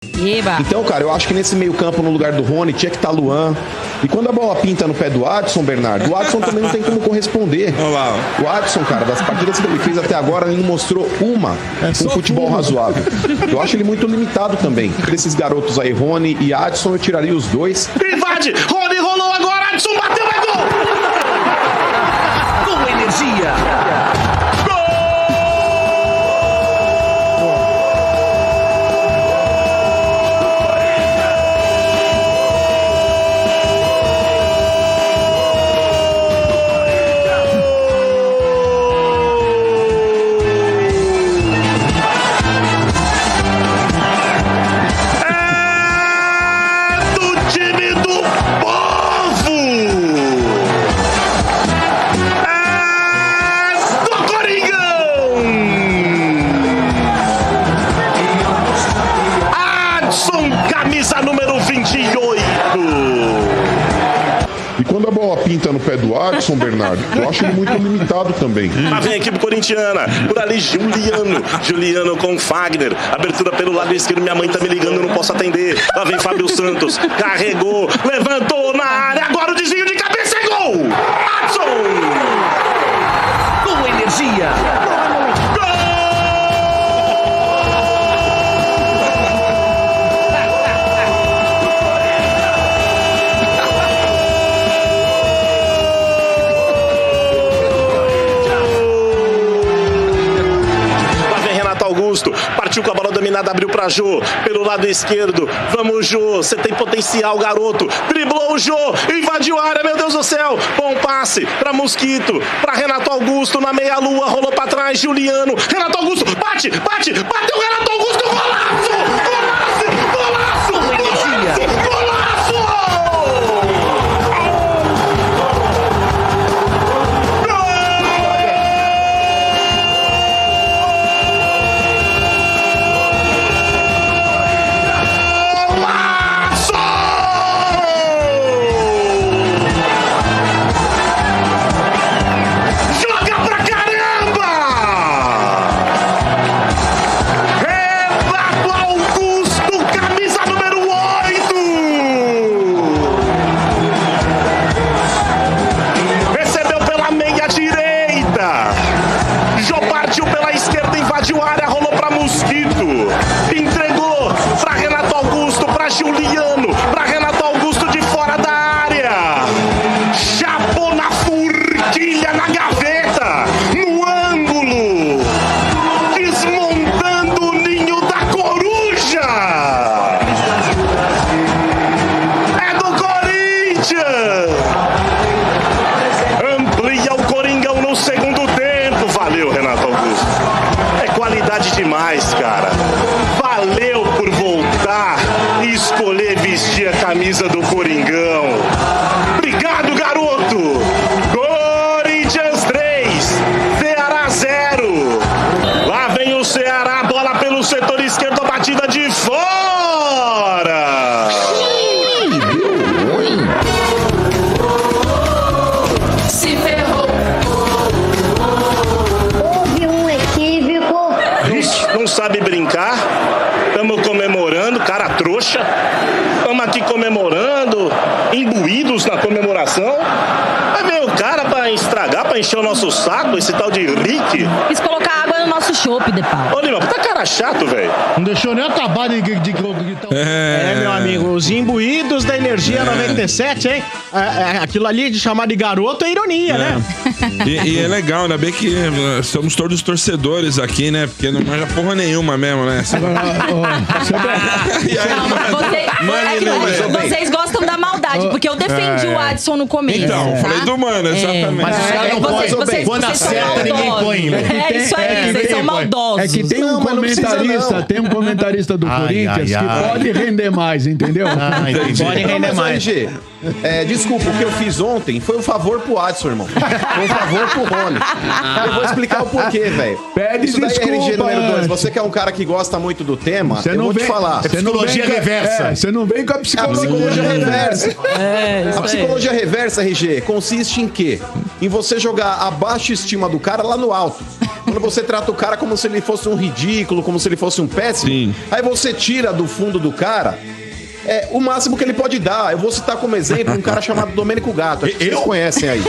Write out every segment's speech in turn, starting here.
Eba. Então, cara, eu acho que nesse meio campo, no lugar do Rony, tinha que estar Luan. E quando a bola pinta no pé do Adson, Bernardo, o Adson também não tem como corresponder. Olá. O Adson, cara, das partidas que ele fez até agora, ele não mostrou um futebol razoável. Eu acho ele muito limitado também. Desses garotos aí, Rony e Adson, eu tiraria os dois. Invade! Rony rolou agora! Adson bateu, é gol! Com energia! Pinta no pé do Adson, Bernardo, eu acho ele muito limitado também. Lá vem a equipe corintiana, por ali Juliano com Fagner, abertura pelo lado esquerdo, minha mãe tá me ligando, eu não posso atender. Lá vem Fábio Santos, carregou, levantou na área, agora o desvio de cabeça é gol! Adson! Com energia! Partiu com a bola dominada, abriu pra Jô, pelo lado esquerdo, vamos Jô, você tem potencial, garoto, driblou o Jô, invadiu a área, meu Deus do céu, bom passe pra Mosquito, pra Renato Augusto na meia-lua, rolou pra trás, Juliano, Renato Augusto, bateu Renato Augusto, golaço, golaço, golaço, golaço! Camisa do Coringão. Obrigado, garoto! Corinthians 3, Ceará 0. Lá vem o Ceará, bola pelo setor esquerdo, a batida de fora. Se ferrou. Houve um equívoco. Não sabe brincar? Estamos comemorando, cara trouxa. Estamos aqui comemorando, imbuídos na comemoração. Vai ver o cara pra estragar, pra encher o nosso saco, esse tal de Rick. Quis colocar água no nosso chopp, de pau. Ô, Lima, tá cara chato, velho. Não deixou nem acabar de gritar. Meu amigo, os imbuídos da Energia 97, hein? Aquilo ali de chamar de garoto é ironia, né? E é legal, ainda bem que somos todos torcedores aqui, né? Porque não manja porra nenhuma mesmo, né? Vocês gostam da maldade, porque eu defendi o Adson no começo. Então, tá? falei do mano, exatamente. Mas os caras não podem. Quando acerta, ninguém põe. É isso aí, vocês são maldosos. É que tem um comentarista, tem um comentarista do Corinthians que pode render mais, entendeu? Pode render mais. Desculpa, o que eu fiz ontem foi um favor pro Adson, irmão. Foi um favor pro Rony. Eu vou explicar o porquê, velho. Pede Isso daí desculpa, é RG número 2. Antes. Você que é um cara que gosta muito do tema, eu vou te falar. Psicologia reversa. Você não vem com a A psicologia. psicologia reversa. Isso A psicologia reversa, RG, consiste em quê? Em você jogar a baixa estima do cara lá no alto. Quando você trata o cara como se ele fosse um ridículo, como se ele fosse um péssimo, Sim. aí você tira do fundo do cara o máximo que ele pode dar. Eu vou citar como exemplo um cara chamado Domênico Gato. Acho que vocês conhecem aí.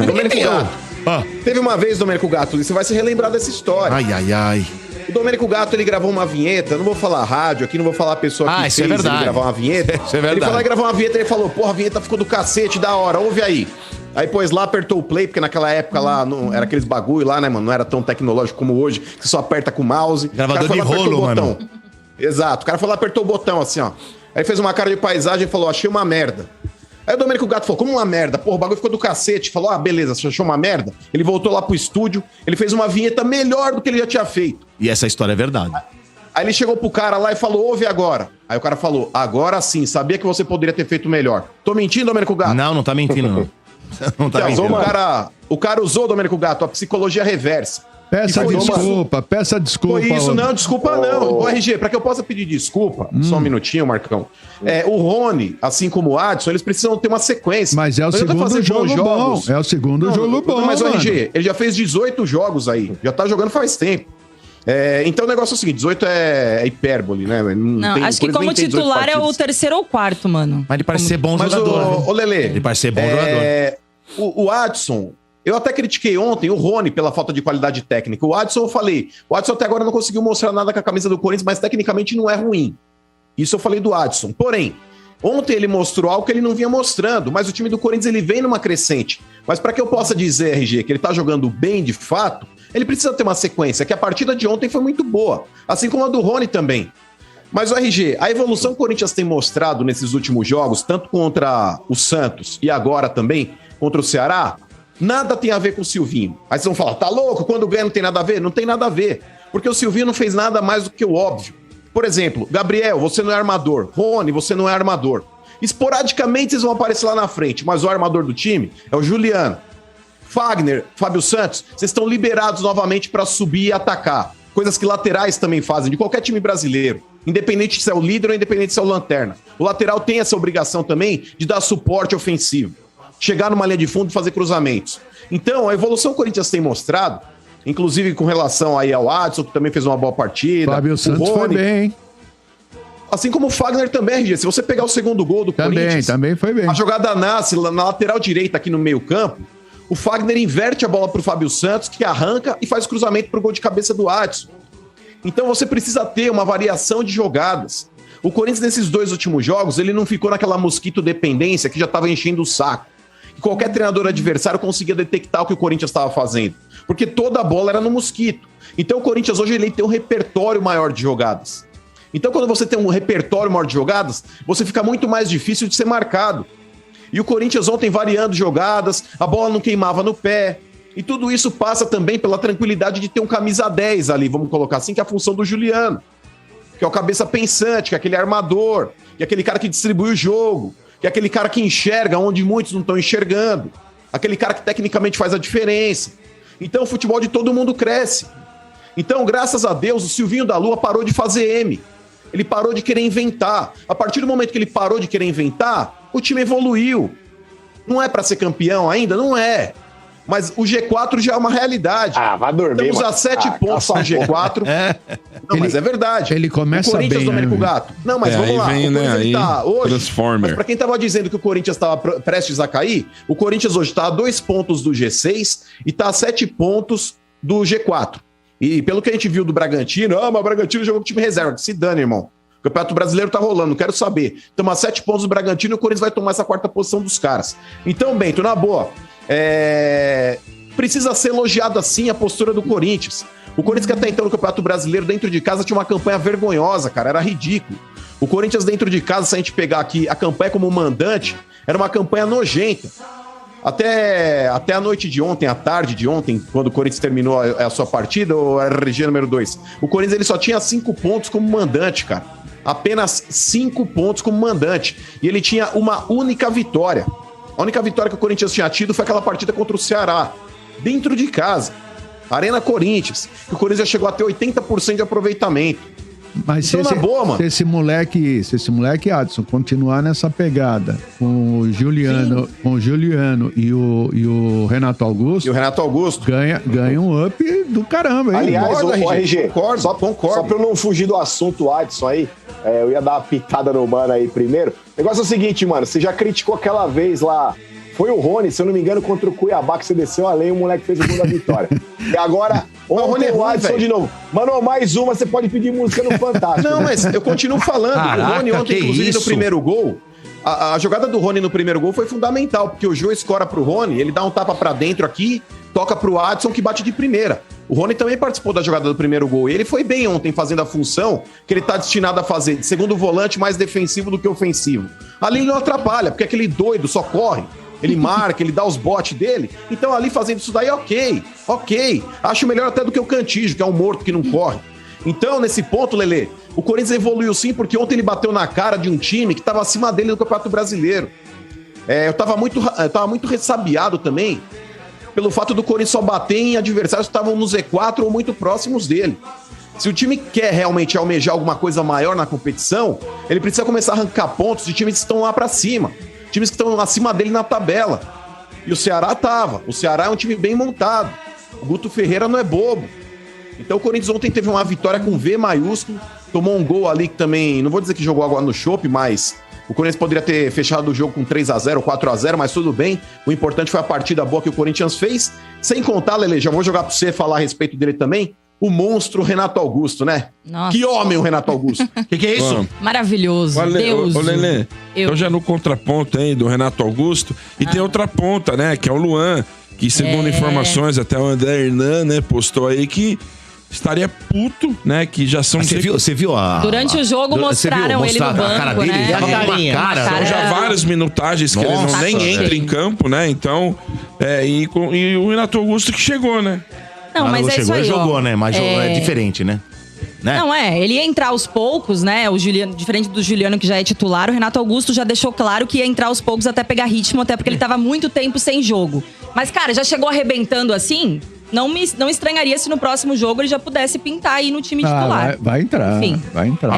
Domênico Gato. Teve uma vez, Domênico Gato, você vai se relembrar dessa história. Ai. O Domênico Gato, ele gravou uma vinheta, não vou falar rádio aqui, não vou falar a pessoa que isso é verdade. ele gravar uma vinheta. Isso é verdade. Ele foi lá e gravou uma vinheta e ele falou, porra, a vinheta ficou do cacete, da hora, ouve aí. Aí pôs lá, apertou o play, porque naquela época lá, era aqueles bagulho lá, né, mano, não era tão tecnológico como hoje, que você só aperta com o mouse. Gravador de rolo, mano. Exato, o cara foi lá, apertou o botão assim, ó. Aí fez uma cara de paisagem e falou, achei uma merda. Aí o Domênico Gato falou, como uma merda? Porra, o bagulho ficou do cacete. Falou, beleza, você achou uma merda? Ele voltou lá pro estúdio, ele fez uma vinheta melhor do que ele já tinha feito. E essa história é verdade. Aí ele chegou pro cara lá e falou, ouve agora. Aí o cara falou, agora sim, sabia que você poderia ter feito melhor. Tô mentindo, Domênico Gato? Não tá mentindo, não. Não tá mentindo. O cara usou, Domênico Gato, a psicologia reversa. Peça desculpa. Foi isso, não, desculpa não. Ô, RG, pra que eu possa pedir desculpa, só um minutinho, Marcão. O Rony, assim como o Adson, eles precisam ter uma sequência. Mas é o segundo jogo bom. É o segundo jogo bom, mas o RG, ele já fez 18 jogos aí. Já tá jogando faz tempo. Então o negócio é o seguinte, 18 é hipérbole, né? Não, acho que como titular é o terceiro ou quarto, mano. Mas ele parece ser bom jogador. Ô, Lelê. Ele parece ser bom jogador. O Adson, eu até critiquei ontem o Rony pela falta de qualidade técnica. O Adson, eu falei, o Adson até agora não conseguiu mostrar nada com a camisa do Corinthians, mas tecnicamente não é ruim. Isso eu falei do Adson. Porém, ontem ele mostrou algo que ele não vinha mostrando, mas o time do Corinthians ele vem numa crescente. Mas para que eu possa dizer, RG, que ele tá jogando bem de fato, ele precisa ter uma sequência, que a partida de ontem foi muito boa, assim como a do Rony também. Mas o RG, a evolução que o Corinthians tem mostrado nesses últimos jogos, tanto contra o Santos e agora também contra o Ceará, nada tem a ver com o Silvinho. Aí vocês vão falar, tá louco? Quando ganha não tem nada a ver? Não tem nada a ver, porque o Silvinho não fez nada mais do que o óbvio. Por exemplo, Gabriel, você não é armador. Rony, você não é armador. Esporadicamente vocês vão aparecer lá na frente, mas o armador do time é o Juliano. Fagner, Fábio Santos, vocês estão liberados novamente para subir e atacar. Coisas que laterais também fazem, de qualquer time brasileiro. Independente se é o líder ou independente se é o lanterna. O lateral tem essa obrigação também de dar suporte ofensivo. Chegar numa linha de fundo e fazer cruzamentos. Então, a evolução que o Corinthians tem mostrado, inclusive com relação aí ao Adson, que também fez uma boa partida. Fábio Santos Rony, foi bem, hein? Assim como o Fagner também, RG. Se você pegar o segundo gol do Corinthians... Também foi bem. A jogada nasce na lateral direita aqui no meio campo. O Fagner inverte a bola pro Fábio Santos, que arranca e faz cruzamento pro gol de cabeça do Adson. Então você precisa ter uma variação de jogadas. O Corinthians, nesses 2 últimos jogos, ele não ficou naquela mosquito dependência que já estava enchendo o saco. E qualquer treinador adversário conseguia detectar o que o Corinthians estava fazendo. Porque toda a bola era no mosquito. Então o Corinthians hoje ele tem um repertório maior de jogadas. Então quando você tem um repertório maior de jogadas, você fica muito mais difícil de ser marcado. E o Corinthians ontem variando jogadas, a bola não queimava no pé. E tudo isso passa também pela tranquilidade de ter um camisa 10 ali, vamos colocar assim, que é a função do Juliano. Que é o cabeça pensante, que é aquele armador, que é aquele cara que distribui o jogo, que é aquele cara que enxerga onde muitos não estão enxergando. Aquele cara que tecnicamente faz a diferença. Então o futebol de todo mundo cresce. Então, graças a Deus, o Silvinho da Lua parou de fazer M. Ele parou de querer inventar. A partir do momento que ele parou de querer inventar, o time evoluiu. Não é pra ser campeão ainda? Não é. Mas o G4 já é uma realidade. Vai dormir. Estamos a 7 pontos no G4. Não, mas é verdade. Ele começa o Corinthians, bem, Domênico né? Gato. Não, mas vamos lá. Vem, o Corinthians aí tá hoje... Transformer. Mas pra quem tava dizendo que o Corinthians estava prestes a cair, o Corinthians hoje tá a 2 pontos do G6 e tá a 7 pontos do G4. E pelo que a gente viu do Bragantino, mas o Bragantino jogou com time reserva. Se dane, irmão. O Campeonato Brasileiro tá rolando, não quero saber. Estamos a 7 pontos do Bragantino e o Corinthians vai tomar essa 4ª posição dos caras. Então, Bento, na boa, precisa ser elogiado assim a postura do Corinthians. O Corinthians que até então no Campeonato Brasileiro, dentro de casa, tinha uma campanha vergonhosa, cara, era ridículo. O Corinthians dentro de casa, se a gente pegar aqui a campanha como mandante, era uma campanha nojenta. Até a noite de ontem, à tarde de ontem, quando o Corinthians terminou a sua partida, ou a RG número 2, o Corinthians ele só tinha 5 pontos como mandante, cara. Apenas 5 pontos como mandante. E ele tinha uma única vitória. A única vitória que o Corinthians tinha tido foi aquela partida contra o Ceará, dentro de casa. Arena Corinthians. Que o Corinthians já chegou a ter 80% de aproveitamento. Mas Então, na boa, mano. se esse moleque Adson continuar nessa pegada com o Juliano, e o Renato Augusto. Ganha um up do caramba, hein? Aliás, o RG, concordo. Só pra eu não fugir do assunto Adson aí, eu ia dar uma pitada no mano aí primeiro. O negócio é o seguinte, mano, você já criticou aquela vez lá, foi o Rony, se eu não me engano, contra o Cuiabá, que você desceu a lei e o moleque fez o gol da vitória. E agora, ontem o Adson de novo. Mano, mais uma, você pode pedir música no Fantástico. Não, mas eu continuo falando. O Rony ontem, inclusive, no primeiro gol, a jogada do Rony no primeiro gol foi fundamental, porque o Jô escora pro Rony, ele dá um tapa pra dentro aqui, toca pro Adson, que bate de primeira. O Rony também participou da jogada do primeiro gol. E ele foi bem ontem fazendo a função que ele tá destinado a fazer, de segundo volante, mais defensivo do que ofensivo. Ali ele não atrapalha, porque aquele doido só corre. Ele marca, ele dá os botes dele. Então ali fazendo isso daí, ok. Acho melhor até do que o Cantígio, que é um morto que não corre. Então, nesse ponto, Lelê, o Corinthians evoluiu sim, porque ontem ele bateu na cara de um time que estava acima dele no Campeonato Brasileiro. Eu tava muito ressabiado também pelo fato do Corinthians só bater em adversários que estavam no Z4 ou muito próximos dele. Se o time quer realmente almejar alguma coisa maior na competição, ele precisa começar a arrancar pontos de times que estão lá para cima. Times que estão acima dele na tabela. E o Ceará tava. O Ceará é um time bem montado. O Guto Ferreira não é bobo. Então o Corinthians ontem teve uma vitória com V maiúsculo. Tomou um gol ali que também... Não vou dizer que jogou agora no chope, mas... O Corinthians poderia ter fechado o jogo com 3-0, 4-0, mas tudo bem. O importante foi a partida boa que o Corinthians fez. Sem contar, Lele, já vou jogar pra você falar a respeito dele também. O monstro Renato Augusto, né? Nossa. Que homem o Renato Augusto. Que é isso? Maravilhoso. Deus. Ô, Lelê, então já no contraponto aí do Renato Augusto. E tem outra ponta, né? Que é o Luan. Que segundo informações, até o André Hernan, né? Postou aí que estaria puto, né? Que já são... Você viu a... Durante o jogo mostraram ele no banco, a cara dele, né? São já várias minutagens que ele nem entra em campo, né? Então, e o Renato Augusto que chegou, né? Não, mas é isso aí, jogou, né? Mas é diferente, né? Não, ele ia entrar aos poucos, né? O Juliano, diferente do Juliano, que já é titular, o Renato Augusto já deixou claro que ia entrar aos poucos até pegar ritmo, até porque ele tava muito tempo sem jogo. Mas, cara, já chegou arrebentando assim? Não estranharia se no próximo jogo ele já pudesse pintar aí no time titular. Vai entrar. Enfim, vai entrar.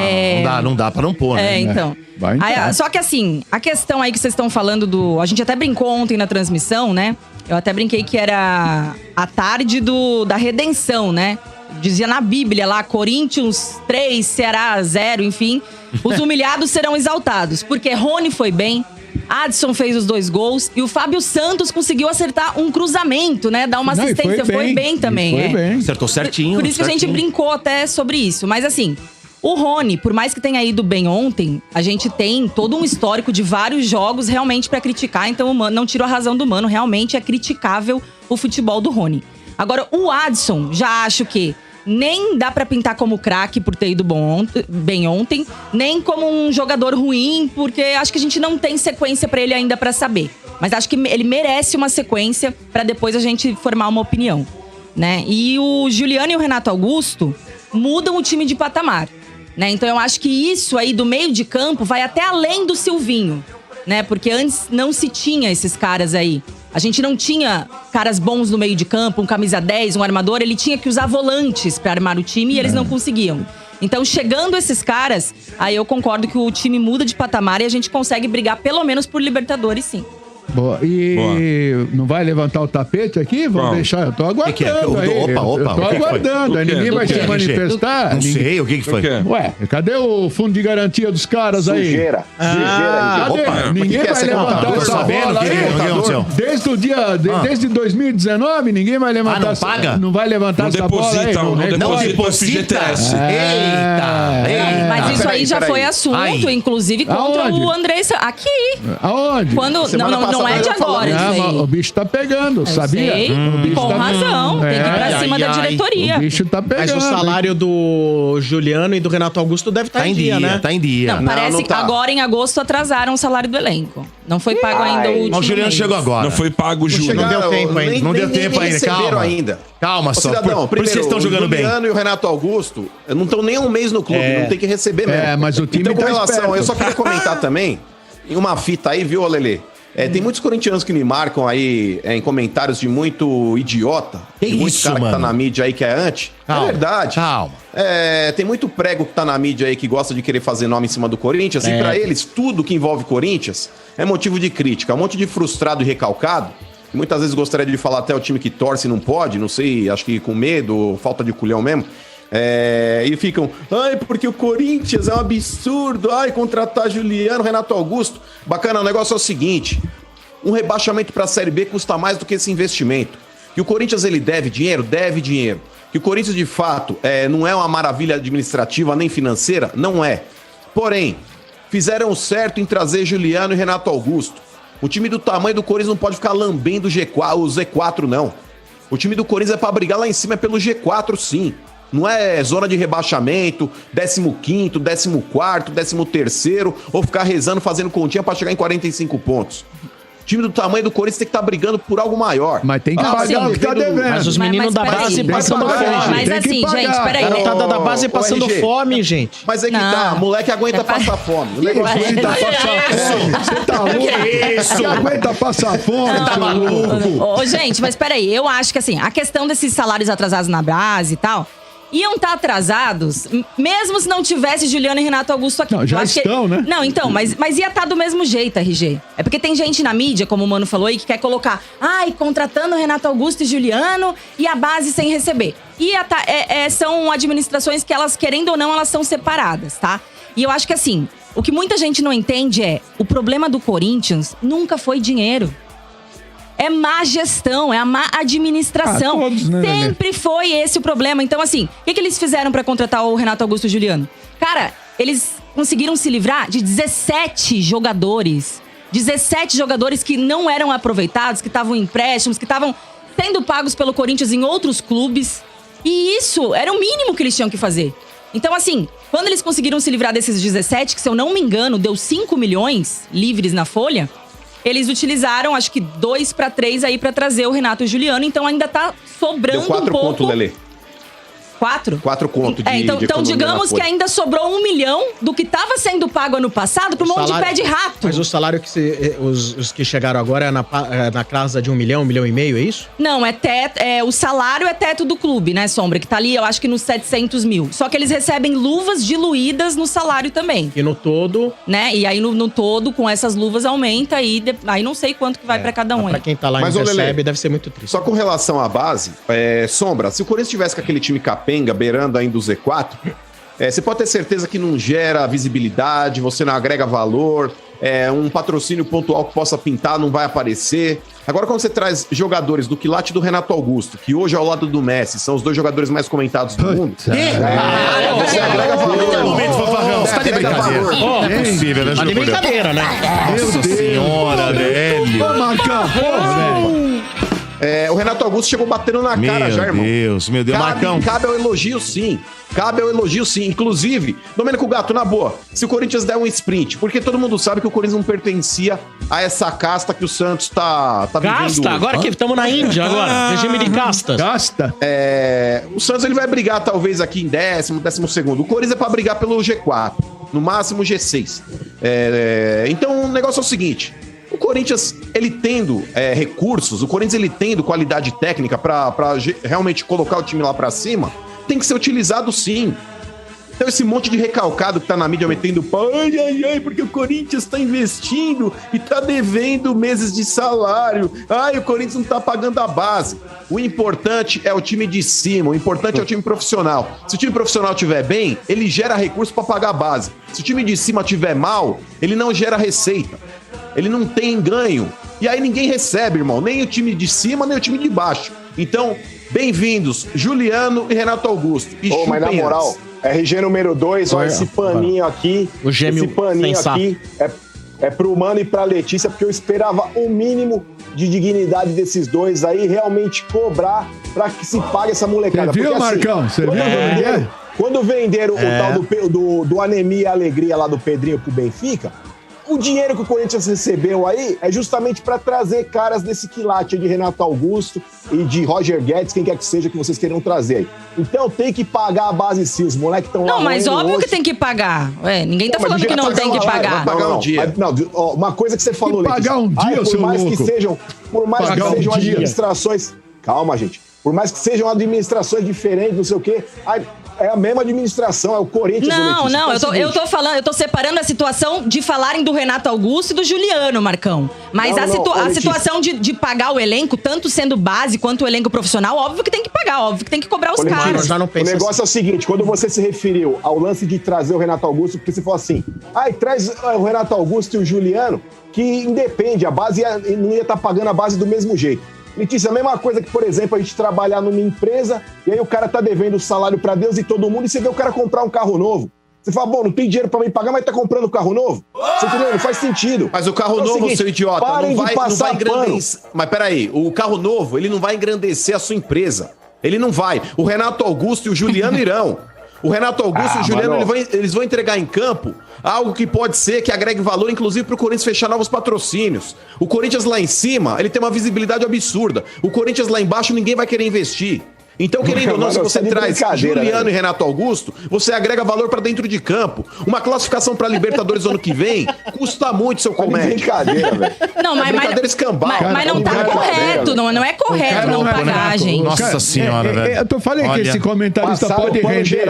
Não dá pra não pôr, né? Então. Vai entrar. Aí, só que assim, a questão aí que vocês estão falando a gente até brincou ontem na transmissão, né? Eu até brinquei que era a tarde da redenção, né? Dizia na Bíblia lá, Corinthians 3, Ceará 0, enfim. Os humilhados serão exaltados. Porque Rony foi bem, Adson fez os 2 gols e o Fábio Santos conseguiu acertar um cruzamento, né? Dar uma assistência, foi bem também. Foi bem. Acertou certinho. Por isso que a gente brincou até sobre isso. Mas assim, o Rony, por mais que tenha ido bem ontem, a gente tem todo um histórico de vários jogos realmente pra criticar. Então o Mano, não tiro a razão do Mano, realmente é criticável o futebol do Rony. Agora, o Adson, já acho que nem dá pra pintar como craque por ter ido bem ontem, nem como um jogador ruim, porque acho que a gente não tem sequência pra ele ainda pra saber. Mas acho que ele merece uma sequência pra depois a gente formar uma opinião, né? E o Juliano e o Renato Augusto mudam o time de patamar, né? Então eu acho que isso aí do meio de campo vai até além do Silvinho, né? Porque antes não se tinha esses caras aí. A gente não tinha caras bons no meio de campo, um camisa 10, um armador. Ele tinha que usar volantes pra armar o time e eles não conseguiam. Então, chegando esses caras, aí eu concordo que o time muda de patamar e a gente consegue brigar pelo menos por Libertadores, sim. Boa. Não vai levantar o tapete aqui? Vamos deixar. Eu tô aguardando. Opa. Eu tô aguardando. Aí ninguém vai se manifestar. Não sei, o que foi? Ué, cadê o fundo de garantia dos caras aí? Sujeira. Ninguém vai levantar essa bola aí. Desde 2019, ninguém vai levantar essa bola. Não paga? Não vai levantar essa bola aí. Não deposita? Eita. Mas isso aí já foi assunto, inclusive contra o Andressa. Aqui. Aonde? Não é de agora, isso aí. O bicho tá pegando, sabia? Sei, com razão. Tem que ir pra cima da diretoria. O bicho tá pegando. Mas o salário do Juliano e do Renato Augusto deve estar em dia, né? Tá em dia. Não, parece que agora em agosto atrasaram o salário do elenco. Não foi pago ainda o último Mas o Juliano chegou agora. Não foi pago o Júlio. Não deu tempo ainda. Não deu tempo ainda. Calma só. Cidadão, por isso vocês estão jogando bem. O Juliano e o Renato Augusto não estão nem um mês no clube. Não tem que receber mesmo. Mas o time então, com tá relação, esperto. eu só queria comentar também, em uma fita aí, viu, Lelê? Tem muitos corintianos que me marcam aí em comentários de muito idiota. Tem muito cara que tá na mídia aí que é anti. Calma, é verdade. Calma. Tem muito prego que tá na mídia aí que gosta de querer fazer nome em cima do Corinthians. E pra eles, tudo que envolve Corinthians é motivo de crítica. Um monte de frustrado e recalcado. Muitas vezes gostaria de falar até o time que torce e não pode. Não sei, acho que com medo, falta de culhão mesmo. E ficam, porque o Corinthians é um absurdo, contratar Juliano, Renato Augusto. Bacana, o negócio é o seguinte, um rebaixamento para a Série B custa mais do que esse investimento. E o Corinthians, ele deve dinheiro? Deve dinheiro. Que o Corinthians, de fato, não é uma maravilha administrativa nem financeira? Não é. Porém, fizeram certo em trazer Juliano e Renato Augusto. O time do tamanho do Corinthians não pode ficar lambendo o Z4, não. O time do Corinthians é para brigar lá em cima, é pelo G4, sim. Não é zona de rebaixamento, 15º, 14º, 13º, ou ficar rezando, fazendo continha para chegar em 45 pontos. O time do tamanho do Corinthians tem que estar brigando por algo maior. Mas tem que pagar o que tá devendo. Mas os meninos da base passando fome. Mas assim, gente, peraí. Garotada da base passando fome, gente. Mas é que tá, moleque aguenta passar fome. O negócio aguenta passar fome. Você tá louco? Que isso? Você aguenta passar fome? Você tá maluco? Gente, mas peraí, eu acho que assim, a questão desses salários atrasados na base e tal, iam estar atrasados, mesmo se não tivesse Juliano e Renato Augusto aqui. Não, já estão, né? Não, então, mas ia estar do mesmo jeito, RG. É porque tem gente na mídia, como o Mano falou aí, que quer colocar, contratando Renato Augusto e Juliano e a base sem receber. E são administrações que elas, querendo ou não, elas são separadas, tá? E eu acho que assim, o que muita gente não entende o problema do Corinthians nunca foi dinheiro. É má gestão, é a má administração. Todos, né, Sempre foi esse o problema. Então, assim, o que eles fizeram pra contratar o Renato Augusto e o Juliano? Cara, eles conseguiram se livrar de 17 jogadores. 17 jogadores que não eram aproveitados, que estavam em empréstimos, que estavam sendo pagos pelo Corinthians em outros clubes. E isso era o mínimo que eles tinham que fazer. Então, assim, quando eles conseguiram se livrar desses 17, que se eu não me engano, deu 5 milhões livres na folha, eles utilizaram, acho que 2 para 3 aí pra trazer o Renato e o Juliano. Então ainda tá sobrando deu 4 um pouco. Conto, Lelê. 4? 4 conto de então digamos que ainda sobrou 1 milhão do que tava sendo pago ano passado pra um monte de pé de rato. Mas o salário que os que chegaram agora é na casa de 1 milhão, 1,5 milhão, é isso? Não, o salário é teto do clube, né, Sombra? Que tá ali, eu acho que nos 700 mil. Só que eles recebem luvas diluídas no salário também. E no todo... Né? E aí no todo, com essas luvas, aumenta aí não sei quanto que vai pra cada um aí. Pra quem tá lá e não recebe, deve ser muito triste. Só com relação à base, Sombra, se o Corinthians tivesse com aquele time capenga, beirando ainda o Z4, você pode ter certeza que não gera visibilidade, você não agrega valor, um patrocínio pontual que possa pintar não vai aparecer. Agora, quando você traz jogadores do quilate e do Renato Augusto, que hoje ao lado do Messi são os 2 jogadores mais comentados do mundo, você agrega valor. Você tá de brincadeira. Não é possível, né? Tá de brincadeira, né? Nossa senhora, velho. Ô, Marcão, velho. O Renato Augusto chegou batendo na cara já, irmão. Meu Deus, Marcão. Cabe ao elogio, sim. Inclusive, Domênico Gato, na boa, se o Corinthians der um sprint, porque todo mundo sabe que o Corinthians não pertencia a essa casta que o Santos tá vivendo Casta? hoje. Agora que estamos na Índia, agora. Regime de castas. Casta? O Santos ele vai brigar talvez aqui em 12º. O Corinthians é pra brigar pelo G4. No máximo G6. Então o negócio é o seguinte... O Corinthians, ele tendo recursos, o Corinthians ele tendo qualidade técnica pra realmente colocar o time lá pra cima, tem que ser utilizado sim. Então esse monte de recalcado que tá na mídia metendo pau, porque o Corinthians tá investindo e tá devendo meses de salário. O Corinthians não tá pagando a base. O importante é o time de cima, o importante é o time profissional. Se o time profissional estiver bem, ele gera recurso pra pagar a base. Se o time de cima estiver mal, ele não gera receita. Ele não tem ganho. E aí ninguém recebe, irmão. Nem o time de cima, nem o time de baixo. Então, bem-vindos, Juliano e Renato Augusto. Mas na moral, RG número 2, ó, esse paninho aqui. O gêmeo esse paninho aqui é pro Mano e pra Letícia, porque eu esperava o mínimo de dignidade desses dois aí, realmente cobrar pra que se pague essa molecada. Você viu, Marcão? Você viu? Quando venderam o tal do Anemia e Alegria lá do Pedrinho pro Benfica, O dinheiro que o Corinthians recebeu aí é justamente para trazer caras desse quilate de Renato Augusto e de Roger Guedes, quem quer que seja que vocês queiram trazer aí. Então tem que pagar a base sim, os moleques estão lá. Não, mas óbvio que tem que pagar. Ninguém tá falando que não tem que pagar. Pagar um dia. Uma coisa que você falou, pagar um dia, por mais que sejam administrações... Calma, gente. Por mais que sejam administrações diferentes, não sei o quê... É a mesma administração, é o Corinthians. Não, eu tô falando, eu tô separando a situação de falarem do Renato Augusto e do Juliano, Marcão. Mas a situação de pagar o elenco, tanto sendo base quanto o elenco profissional, óbvio que tem que pagar, óbvio que tem que cobrar os caras. O negócio é o seguinte, quando você se referiu ao lance de trazer o Renato Augusto, porque você falou assim, traz o Renato Augusto e o Juliano, que independe, a base não ia estar pagando a base do mesmo jeito. Letícia, a mesma coisa que, por exemplo, a gente trabalhar numa empresa e aí o cara tá devendo o salário pra Deus e todo mundo e você vê o cara comprar um carro novo. Você fala, bom, não tem dinheiro pra me pagar, mas tá comprando um carro novo? Você entendeu? Não faz sentido. Mas o carro novo, seu idiota, não vai engrandecer. Mas peraí, o carro novo, ele não vai engrandecer a sua empresa. Ele não vai. O Renato Augusto e o Juliano irão. O Renato Augusto e o Juliano, eles vão entregar em campo algo que pode ser que agregue valor, inclusive, pro Corinthians fechar novos patrocínios. O Corinthians lá em cima, ele tem uma visibilidade absurda. O Corinthians lá embaixo, ninguém vai querer investir. Então, querendo ou não, se você traz Juliano e Renato Augusto, você agrega valor pra dentro de campo. Uma classificação pra Libertadores ano que vem custa muito, seu comédia. Brincadeira, velho. Não, mas escambau. Mas não tá correto, não é correto não pagar, gente. Nossa senhora, velho. Eu falei que esse comentarista pode render.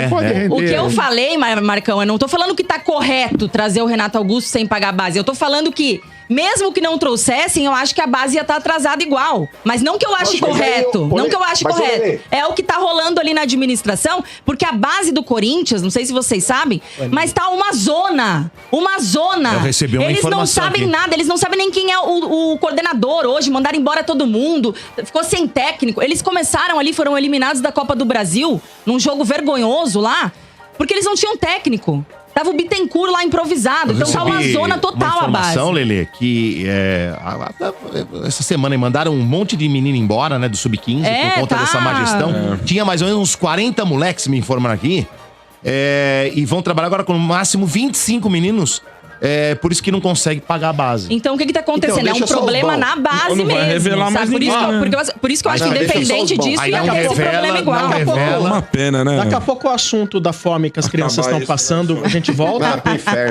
Pode render. O que eu falei, Marcão, eu não tô falando que tá correto trazer o Renato Augusto sem pagar a base. Eu tô falando que mesmo que não trouxessem, eu acho que a base ia estar atrasada igual. Mas não que eu ache correto. Não que eu ache correto. É o que tá rolando ali na administração, porque a base do Corinthians, não sei se vocês sabem, mas tá uma zona. Uma zona. Eu recebi uma informação. Eles não sabem nada, eles não sabem nem quem é o coordenador hoje, mandaram embora todo mundo, ficou sem técnico. Eles começaram ali, foram eliminados da Copa do Brasil, num jogo vergonhoso lá, porque eles não tinham técnico. Tava o Bittencourt lá improvisado. Então tá uma zona total a base. Lelê, que essa semana mandaram um monte de menino embora, né, do Sub-15, por conta dessa má gestão. Tinha mais ou menos uns 40 moleques, me informaram aqui, e vão trabalhar agora com no máximo 25 meninos. Por isso que não consegue pagar a base. Então o que tá acontecendo? Então, é um problema na base não vai mesmo. revelar mais por isso que eu acho que independente disso ia ter esse problema igual. É uma pena, né? Daqui a pouco o assunto da fome que as crianças estão passando, a gente volta.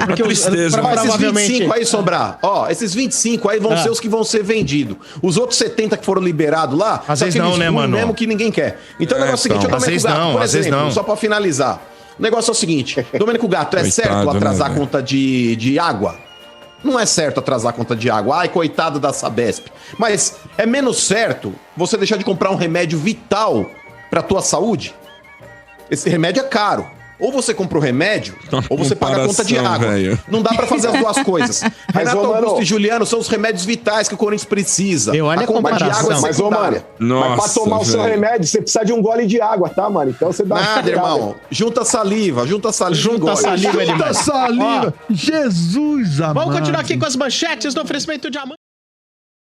Porque tristeza. Esses 25 aí sobrar. Esses 25 aí vão ser os que vão ser vendidos. Os outros 70 que foram liberados lá, às vezes não, né, mano? Mesmo que ninguém quer. Então o negócio é o seguinte, eu também por exemplo, só pra finalizar. O negócio é o seguinte, Domênico Gato, é certo atrasar a conta de água? Não é certo atrasar a conta de água. Ai, coitado da Sabesp. Mas é menos certo você deixar de comprar um remédio vital pra tua saúde? Esse remédio é caro. Ou você compra o remédio, ou você paga a conta de água. Véio. Não dá pra fazer as duas coisas. Renato Augusto e Juliano são os remédios vitais que o Corinthians precisa. A conta de água é secundária. Mas pra tomar o seu remédio, você precisa de um gole de água, tá, mano? Então você dá nada, irmão. Junta saliva. Junta saliva. Jesus amado. Vamos continuar aqui com as manchetes do oferecimento de Amanda.